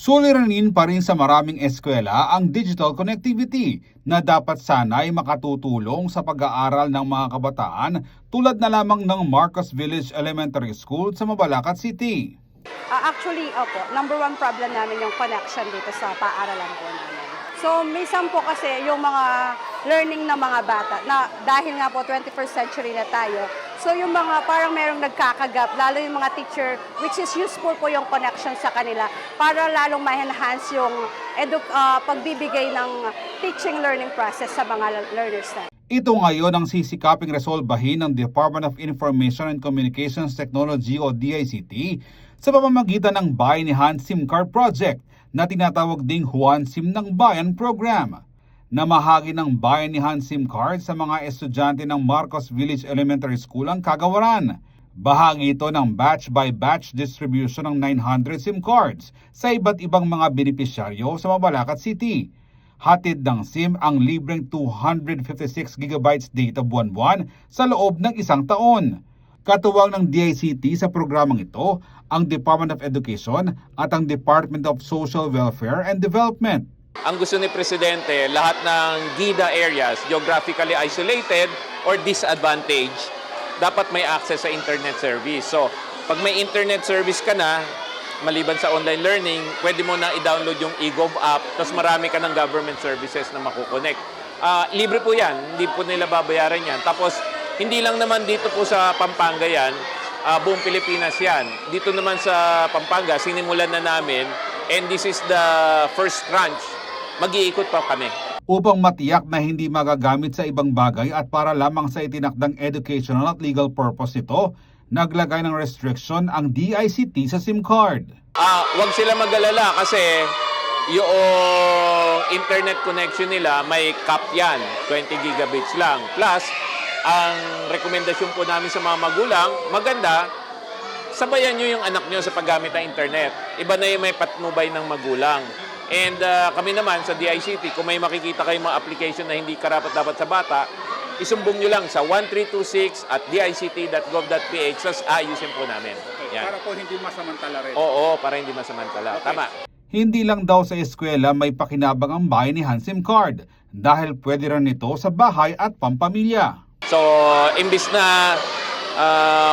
Suliranin pa rin sa maraming eskwela ang digital connectivity na dapat sana'y makatutulong sa pag-aaral ng mga kabataan tulad na lamang ng Marcos Village Elementary School sa Mabalacat City. Actually, opo, number one problem namin yung connection dito sa paaralan po namin. So, minsan po kasi yung mga learning ng mga bata, na dahil nga po 21st century na tayo, so yung mga parang merong nagkakagap, lalo yung mga teacher, which is useful po yung connection sa kanila para lalong ma-enhance yung pagbibigay ng teaching learning process sa mga learners na. Ito ngayon ang sisikaping resolbahin ng Department of Information and Communications Technology o DICT sa pamamagitan ng Bayanihan SIM Card Project na tinatawag ding Juan SIM ng Bayan Program. Namahagi ng Bayanihan SIM Card sa mga estudyante ng Marcos Village Elementary School ang kagawaran. Bahagi ito ng batch-by-batch distribution ng 900 SIM cards sa iba't ibang mga benepisyaryo sa Mabalacat City. Hatid ng SIM ang libreng 256 GB data buwan-buwan sa loob ng isang taon. Katuwang ng DICT sa programang ito ang Department of Education at ang Department of Social Welfare and Development. Ang gusto ni Presidente, lahat ng GIDA areas, geographically isolated or disadvantaged, dapat may access sa internet service. So, pag may internet service ka na, maliban sa online learning, pwede mo na i-download yung eGov app, tapos marami ka ng government services na makukonect. Libre po yan, hindi po nila babayaran yan. Tapos, hindi lang naman dito po sa Pampanga yan, buong Pilipinas yan. Dito naman sa Pampanga, sinimulan na namin, and this is the first tranche, mag-iikot pa kami. Upang matiyak na hindi magagamit sa ibang bagay at para lamang sa itinakdang educational at legal purpose ito, naglagay ng restriction ang DICT sa SIM card. Huwag sila mag-alala kasi yung internet connection nila may cap yan, 20 gigabits lang. Plus, ang rekomendasyon po namin sa mga magulang, maganda, sabayan nyo yung anak nyo sa paggamit ng internet. Iba na yung may patnubay ng magulang. And kami naman sa DICT, kung may makikita kayong mga application na hindi karapat-dapat sa bata, isumbong nyo lang sa 1326 at dict.gov.ph, tas ayusin po namin. Yan. Para po hindi masamantala rin. Oo, para hindi masamantala. Okay. Tama. Hindi lang daw sa eskwela may pakinabang ang Bayanihan SIM card dahil pwede rin ito sa bahay at pampamilya. So, imbis na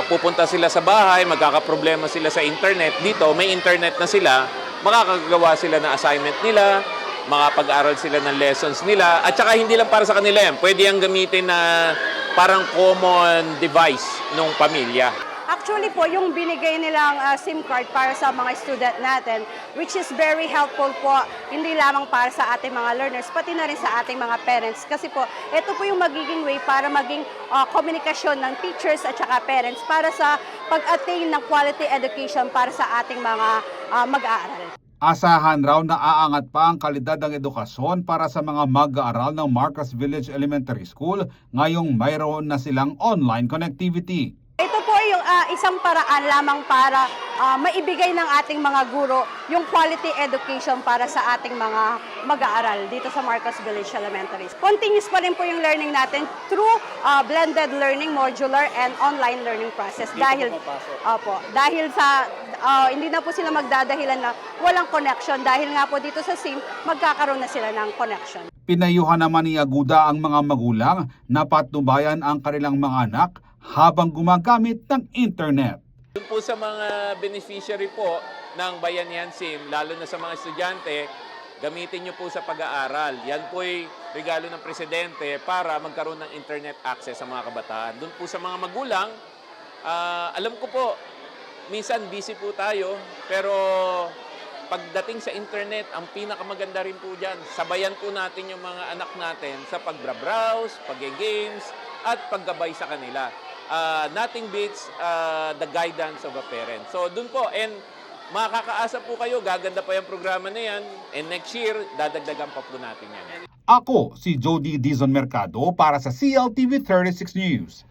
pupunta sila sa bahay, magkakaproblema sila sa internet, dito may internet na sila, makakagawa sila ng assignment nila, makapag-aral sila ng lessons nila, at saka hindi lang para sa kanila yan, pwede yung gamitin na parang common device ng pamilya. Actually po, yung binigay nilang SIM card para sa mga student natin, which is very helpful po, hindi lamang para sa ating mga learners, pati na rin sa ating mga parents. Kasi po, ito po yung magiging way para maging komunikasyon ng teachers at saka parents para sa pag-attain ng quality education para sa ating mga mag-aaral. Asahan raw na aangat pa ang kalidad ng edukasyon para sa mga mag-aaral ng Marcos Village Elementary School ngayong mayroon na silang online connectivity. Ito po yung isang paraan lamang para maibigay ng ating mga guro yung quality education para sa ating mga mag-aaral dito sa Marcos Village Elementary. Continuous pa rin po yung learning natin through blended learning, modular, and online learning process. Dahil sa hindi na po sila magdadahilan na walang connection dahil nga po dito sa SIM magkakaroon na sila ng connection. Pinayuhan naman ni Aguda ang mga magulang na patnubayan ang kanilang mga anak habang gumagamit ng internet. Doon po sa mga beneficiary po ng Bayanihan SIM, lalo na sa mga estudyante, gamitin nyo po sa pag-aaral. Yan po ay regalo ng Presidente para magkaroon ng internet access sa mga kabataan. Doon po sa mga magulang, alam ko po, minsan busy po tayo, pero pagdating sa internet, ang pinakamaganda rin po dyan, sabayan po natin yung mga anak natin sa pag-browse, pag-games, at paggabay sa kanila. Nothing beats the guidance of a parent. So dun po, and makakaasa po kayo, gaganda pa yung programa na yan, and next year, dadagdagan pa po natin yan. Ako si Jody Dizon Mercado para sa CLTV 36 News.